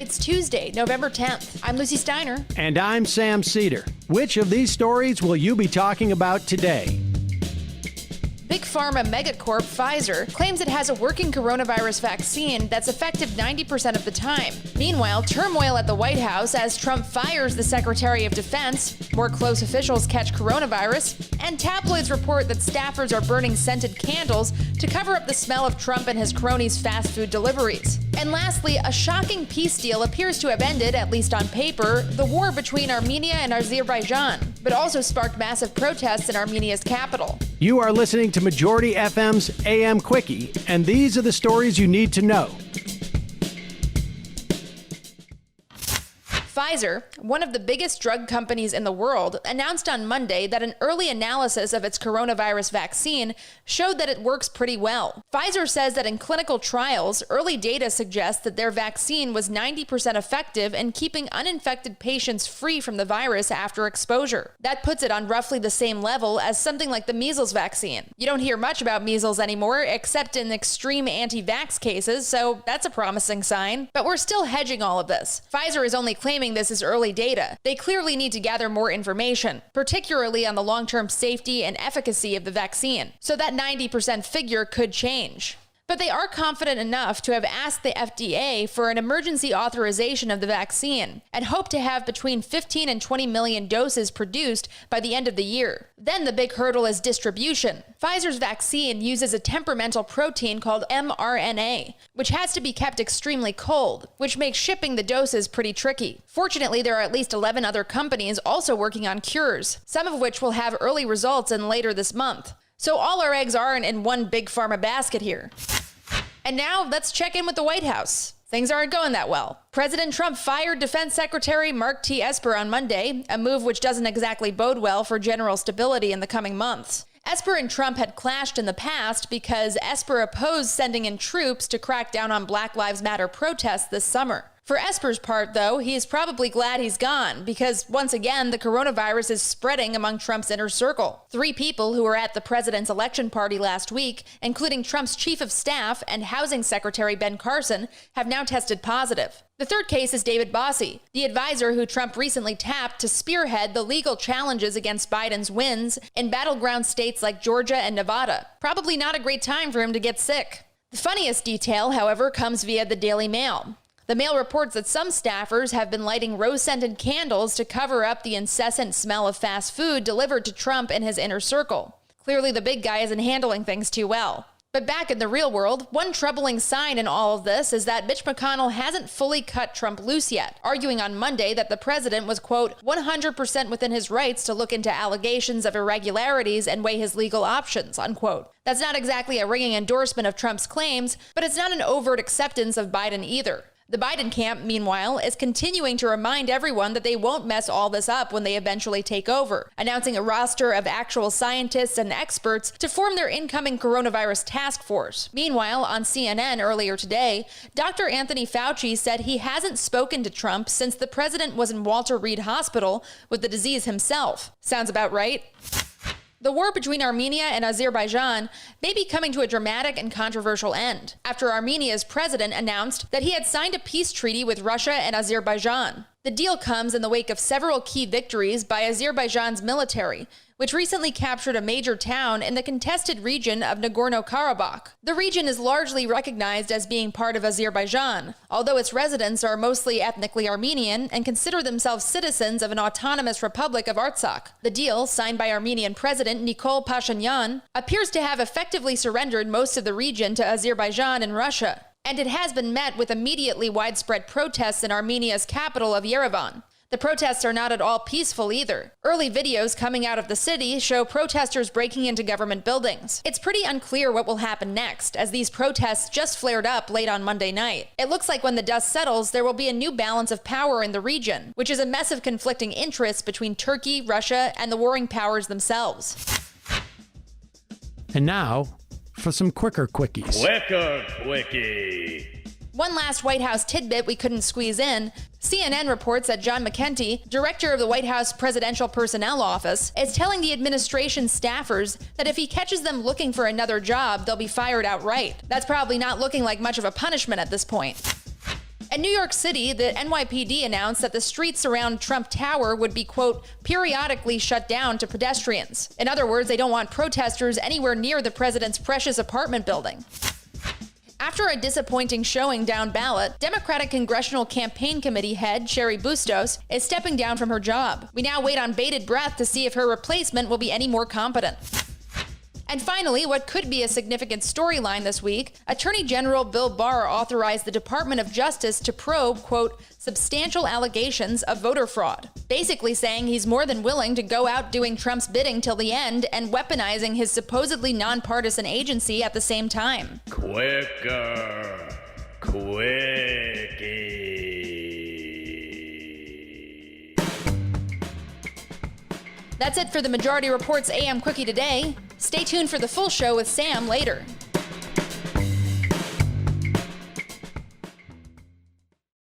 It's Tuesday, November 10th. I'm Lucy Steiner. And I'm Sam Cedar. Which of these stories will you be talking about today? Big pharma megacorp Pfizer claims it has a working coronavirus vaccine that's effective 90% of the time. Meanwhile, turmoil at the White House as Trump fires the Secretary of Defense, more close officials catch coronavirus, and tabloids report that staffers are burning scented candles to cover up the smell of Trump and his cronies' fast food deliveries. And lastly, a shocking peace deal appears to have ended, at least on paper, the war between Armenia and Azerbaijan, but also sparked massive protests in Armenia's capital. You are listening to Majority FM's AM Quickie, and these are the stories you need to know. Pfizer, one of the biggest drug companies in the world, announced on Monday that an early analysis of its coronavirus vaccine showed that it works pretty well. Pfizer says that in clinical trials, early data suggests that their vaccine was 90% effective in keeping uninfected patients free from the virus after exposure. That puts it on roughly the same level as something like the measles vaccine. You don't hear much about measles anymore, except in extreme anti-vax cases, so that's a promising sign. But we're still hedging all of this. Pfizer is only claiming this is early data. They clearly need to gather more information, particularly on the long-term safety and efficacy of the vaccine. So that 90% figure could change. But they are confident enough to have asked the FDA for an emergency authorization of the vaccine and hope to have between 15 and 20 million doses produced by the end of the year. Then the big hurdle is distribution. Pfizer's vaccine uses a temperamental protein called mRNA, which has to be kept extremely cold, which makes shipping the doses pretty tricky. Fortunately, there are at least 11 other companies also working on cures, some of which will have early results in later this month. So all our eggs aren't in one big pharma basket here. And now let's check in with the White House. Things aren't going that well. President Trump fired Defense Secretary Mark T. Esper on Monday, a move which doesn't exactly bode well for general stability in the coming months. Esper and Trump had clashed in the past because Esper opposed sending in troops to crack down on Black Lives Matter protests this summer. For Esper's part, though, he is probably glad he's gone because, once again, the coronavirus is spreading among Trump's inner circle. 3 people who were at the president's election party last week, including Trump's chief of staff and housing secretary Ben Carson, have now tested positive. The third case is David Bossie, the advisor who Trump recently tapped to spearhead the legal challenges against Biden's wins in battleground states like Georgia and Nevada. Probably not a great time for him to get sick. The funniest detail, however, comes via the Daily Mail. The Mail reports that some staffers have been lighting rose-scented candles to cover up the incessant smell of fast food delivered to Trump and his inner circle. Clearly, the big guy isn't handling things too well. But back in the real world, one troubling sign in all of this is that Mitch McConnell hasn't fully cut Trump loose yet, arguing on Monday that the president was, quote, 100% within his rights to look into allegations of irregularities and weigh his legal options, unquote. That's not exactly a ringing endorsement of Trump's claims, but it's not an overt acceptance of Biden either. The Biden camp, meanwhile, is continuing to remind everyone that they won't mess all this up when they eventually take over, announcing a roster of actual scientists and experts to form their incoming coronavirus task force. Meanwhile, on CNN earlier today, Dr. Anthony Fauci said he hasn't spoken to Trump since the president was in Walter Reed Hospital with the disease himself. Sounds about right? The war between Armenia and Azerbaijan may be coming to a dramatic and controversial end after Armenia's president announced that he had signed a peace treaty with Russia and Azerbaijan. The deal comes in the wake of several key victories by Azerbaijan's military, which recently captured a major town in the contested region of Nagorno-Karabakh. The region is largely recognized as being part of Azerbaijan, although its residents are mostly ethnically Armenian and consider themselves citizens of an autonomous republic of Artsakh. The deal, signed by Armenian President Nikol Pashinyan, appears to have effectively surrendered most of the region to Azerbaijan and Russia, and it has been met with immediately widespread protests in Armenia's capital of Yerevan. The protests are not at all peaceful either. Early videos coming out of the city show protesters breaking into government buildings. It's pretty unclear what will happen next, as these protests just flared up late on Monday night. It looks like when the dust settles, there will be a new balance of power in the region, which is a mess of conflicting interests between Turkey, Russia, and the warring powers themselves. And now, for some quicker quickies. Quicker quickie. One last White House tidbit we couldn't squeeze in. CNN reports that John McEntee, director of the White House Presidential Personnel Office, is telling the administration staffers that if he catches them looking for another job, they'll be fired outright. That's probably not looking like much of a punishment at this point. In New York City, the NYPD announced that the streets around Trump Tower would be, quote, periodically shut down to pedestrians. In other words, they don't want protesters anywhere near the president's precious apartment building. After a disappointing showing down ballot, Democratic Congressional Campaign Committee head Cheri Bustos is stepping down from her job. We now wait on bated breath to see if her replacement will be any more competent. And finally, what could be a significant storyline this week, Attorney General Bill Barr authorized the Department of Justice to probe, quote, substantial allegations of voter fraud, basically saying he's more than willing to go out doing Trump's bidding till the end and weaponizing his supposedly nonpartisan agency at the same time. Quickie. That's it for the Majority Report's AM Quickie today. Stay tuned for the full show with Sam later.